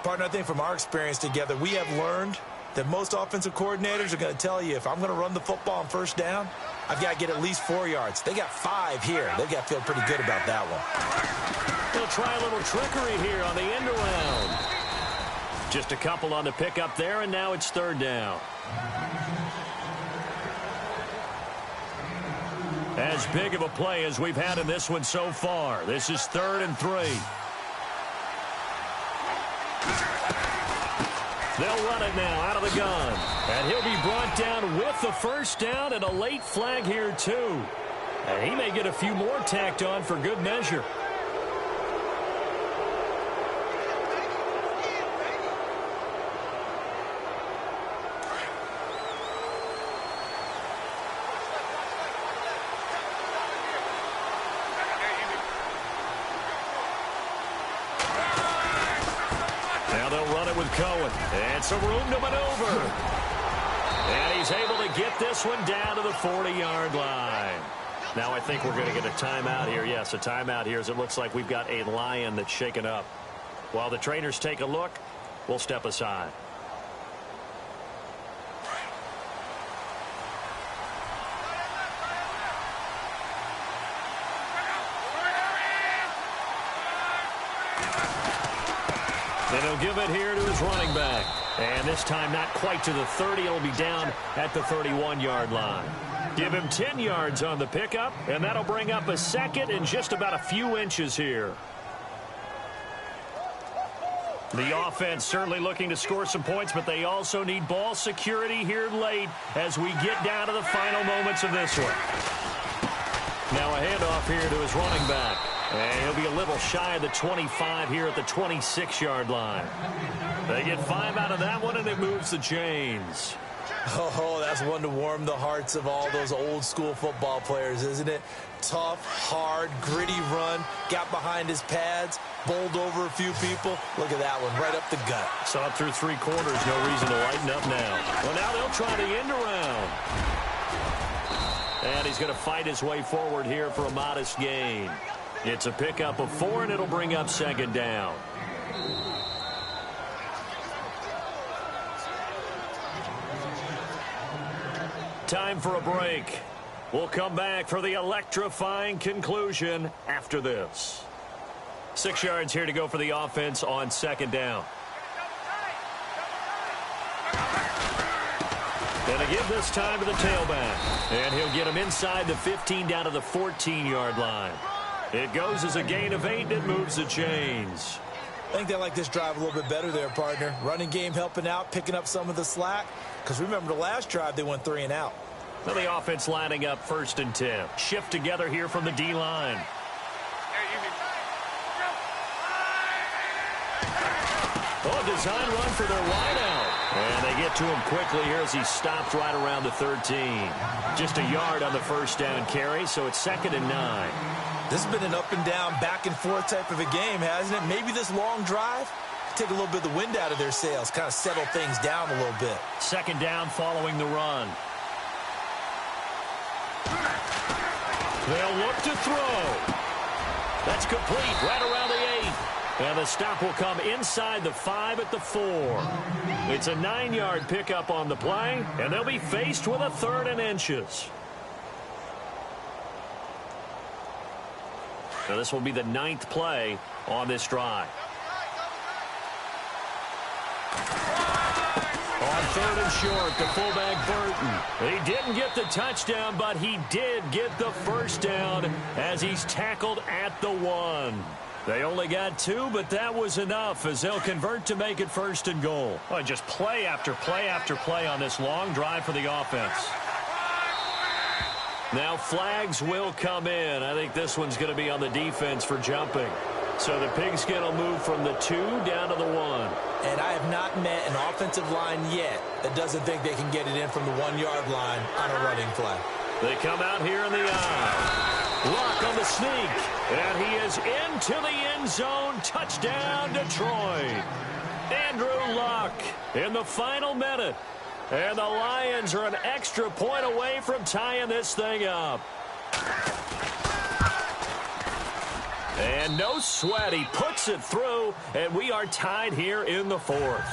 Partner, I think from our experience together, we have learned that most offensive coordinators are going to tell you, if I'm going to run the football on 1st down, I've got to get at least 4 yards. They got 5 here. They've got to feel pretty good about that one. They'll try a little trickery here on the end around. Just a couple on the pickup there, and now it's 3rd down. As big of a play as we've had in this one so far. This is 3rd and 3. They'll run it now out of the gun. And he'll be brought down with the 1st down and a late flag here too. And he may get a few more tacked on for good measure. Cohen, and some room to maneuver. And he's able to get this one down to the 40-yard line. Now I think we're going to get a timeout here. Yes, a timeout here as it looks like we've got a Lion that's shaken up. While the trainers take a look, we'll step aside. And he'll give it here to his running back. And this time not quite to the 30. It'll be down at the 31-yard line. Give him 10 yards on the pickup, and that'll bring up a 2nd and just about a few inches here. The offense certainly looking to score some points, but they also need ball security here late as we get down to the final moments of this one. Now a handoff here to his running back. And he'll be a little shy of the 25 here at the 26-yard line. They get 5 out of that one, and it moves the chains. Oh, that's one to warm the hearts of all those old-school football players, isn't it? Tough, hard, gritty run, got behind his pads, bowled over a few people. Look at that one, right up the gut. Saw it through 3 quarters, no reason to lighten up now. Well, now they'll try the end around. And he's going to fight his way forward here for a modest gain. It's a pickup of 4, and it'll bring up 2nd down. Time for a break. We'll come back for the electrifying conclusion after this. 6 yards here to go for the offense on 2nd down. And to give this time to the tailback. And he'll get him inside the 15 down to the 14-yard line. It goes as a gain of 8, and it moves the chains. I think they like this drive a little bit better there, partner. Running game helping out, picking up some of the slack. Because remember, the last drive, they went 3 and out. Now the offense lining up 1st and 10. Shift together here from the D-line. Oh, design run for their wideout. And they get to him quickly here as he stopped right around the 13. Just a yard on the 1st down carry, so it's 2nd and 9. This has been an up and down, back and forth type of a game, hasn't it? Maybe this long drive take a little bit of the wind out of their sails, kind of settle things down a little bit. 2nd down following the run. They'll look to throw. That's complete right around the 8. And the stop will come inside the 5 at the 4. It's a 9-yard pickup on the play, and they'll be faced with a 3rd and inches. So this will be the 9th play on this drive. On 3rd and short, the fullback Burton. He didn't get the touchdown, but he did get the 1st down as he's tackled at the 1. They only got 2, but that was enough as they'll convert to make it 1st and goal. Well, just play after play after play on this long drive for the offense. Now flags will come in. I think this one's going to be on the defense for jumping. So the Pigskin will move from the 2 down to the 1. And I have not met an offensive line yet that doesn't think they can get it in from the 1-yard line on a running play. They come out here in the eye. Luck on the sneak. And he is into the end zone. Touchdown, Detroit. Andrew Luck in the final minute. And the Lions are an extra point away from tying this thing up. And no sweat. He puts it through, and we are tied here in the 4th.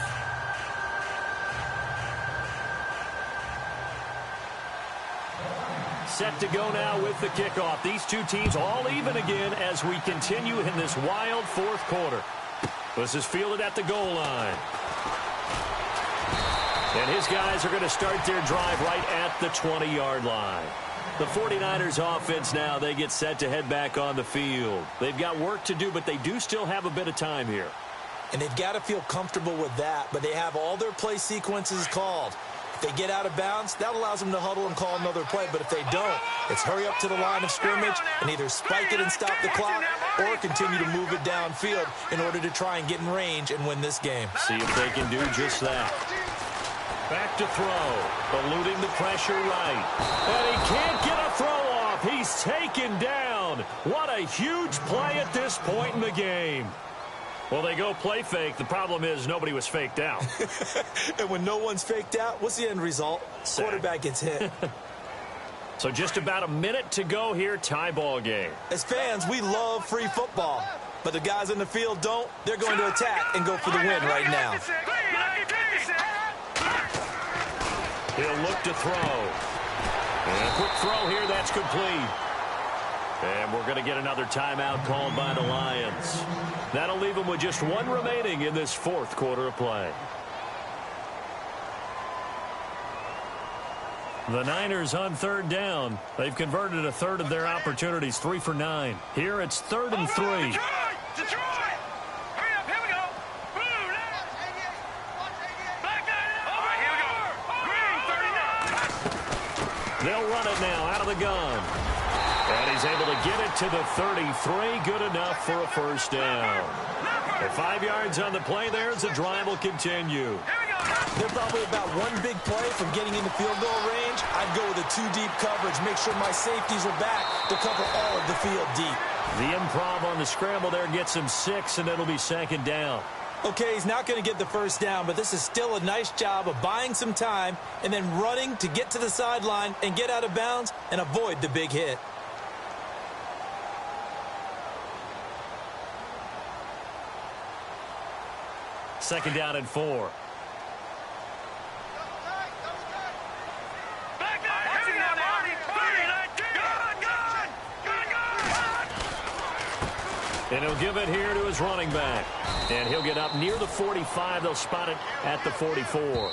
Set to go now with the kickoff. These two teams all even again as we continue in this wild 4th quarter. This is fielded at the goal line. And his guys are going to start their drive right at the 20-yard line. The 49ers offense now, they get set to head back on the field. They've got work to do, but they do still have a bit of time here. And they've got to feel comfortable with that, but they have all their play sequences called. If they get out of bounds, that allows them to huddle and call another play. But if they don't, it's hurry up to the line of scrimmage and either spike it and stop the clock or continue to move it downfield in order to try and get in range and win this game. See if they can do just that. Back to throw, eluding the pressure right. And he can't get a throw off. He's taken down. What a huge play at this point in the game. Well, they go play fake. The problem is nobody was faked out. And when no one's faked out, what's the end result? Sack. Quarterback gets hit. So just about a minute to go here, tie ball game. As fans, we love free football. But the guys in the field don't. They're going to attack and go for the win right now. He'll look to throw. And a quick throw here, that's complete. And we're going to get another timeout called by the Lions. That'll leave them with just 1 remaining in this 4th quarter of play. The Niners on 3rd down. They've converted a 1/3 of their opportunities, 3 for 9. Here it's 3rd and 3. Detroit! Hurry up, here we go. Back down. All right, here we go. Green, 39. They'll run it now out of the gun. And he's able to get it to the 33. Good enough for a first down. And 5 yards on the play there as the drive will continue. They're probably about one big play from getting into field goal range. I'd go with a 2-deep coverage. Make sure my safeties are back to cover all of the field deep. The improv on the scramble there gets him 6, and it'll be second down. Okay, he's not going to get the first down, but this is still a nice job of buying some time and then running to get to the sideline and get out of bounds and avoid the big hit. Second down and 4. And he'll give it here to his running back. And he'll get up near the 45. They'll spot it at the 44.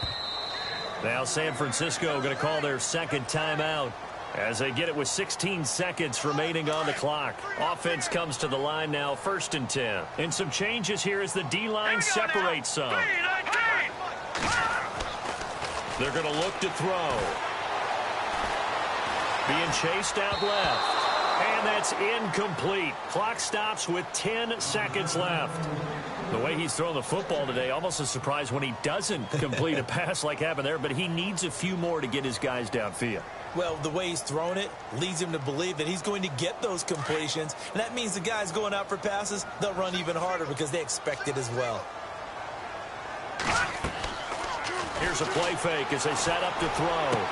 Now San Francisco going to call their second timeout as they get it with 16 seconds remaining on the clock. Offense comes to the line now, 1st and 10. And some changes here as the D-line separates some. They're going to look to throw. Being chased out left. And that's incomplete. Clock stops with 10 seconds left. The way he's thrown the football today, almost a surprise when he doesn't complete a pass like happened there, but he needs a few more to get his guys downfield. Well, the way he's thrown it leads him to believe that he's going to get those completions, and that means the guys going out for passes, they'll run even harder because they expect it as well. Here's a play fake as they set up to throw.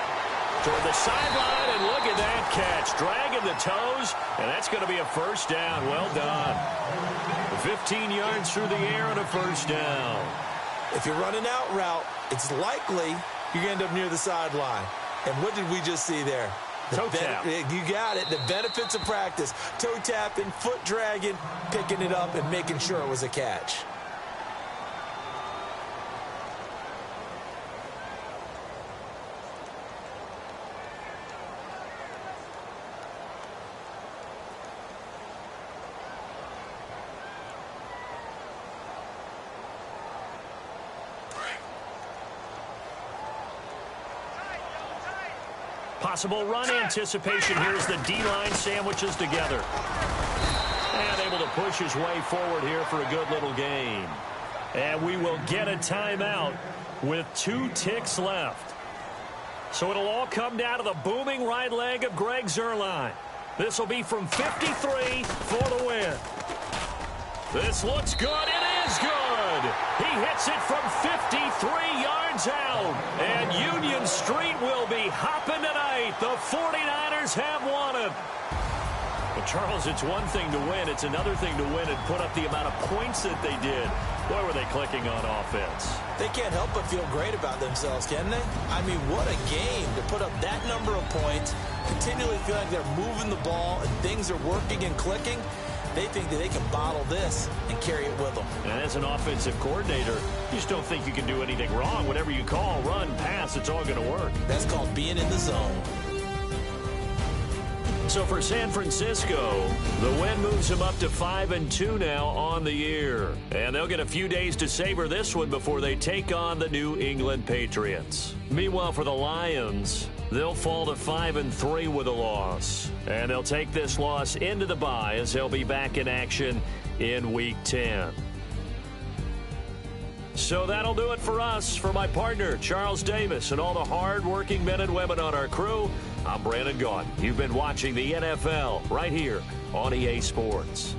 Toward the sideline, and look at that catch. Dragging the toes, and that's going to be a first down. Well done. 15 yards through the air and a first down. If you're running out route, it's likely you're going to end up near the sideline. And what did we just see there? Toe tap. You got it. The benefits of practice. Toe tapping, foot dragging, picking it up, and making sure it was a catch. Possible run anticipation here as the D-line sandwiches together. And able to push his way forward here for a good little gain. And we will get a timeout with 2 ticks left. So it'll all come down to the booming right leg of Greg Zuerlein. This will be from 53 for the win. This looks good. It is good. He hits it from 53 yards out. And Union Street will be hopping tonight. The 49ers have won it. But Charles, it's one thing to win. It's another thing to win and put up the amount of points that they did. Boy, were they clicking on offense. They can't help but feel great about themselves, can they? I mean, what a game to put up that number of points, continually feel like they're moving the ball and things are working and clicking. They think that they can bottle this and carry it with them. And as an offensive coordinator, you just don't think you can do anything wrong. Whatever you call, run, pass, it's all going to work. That's called being in the zone. So for San Francisco, the win moves them up to 5-2 now on the year. And they'll get a few days to savor this one before they take on the New England Patriots. Meanwhile, for the Lions, they'll fall to 5-3 with a loss. And they'll take this loss into the bye as they'll be back in action in Week 10. So that'll do it for us. For my partner, Charles Davis, and all the hard-working men and women on our crew, I'm Brandon Gaudin. You've been watching the NFL right here on EA Sports.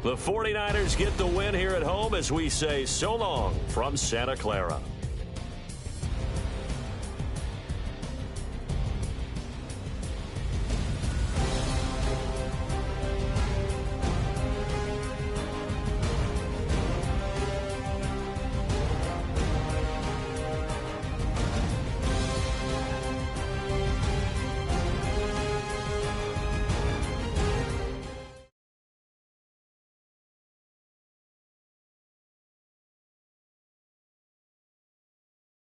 The 49ers get the win here at home as we say so long from Santa Clara.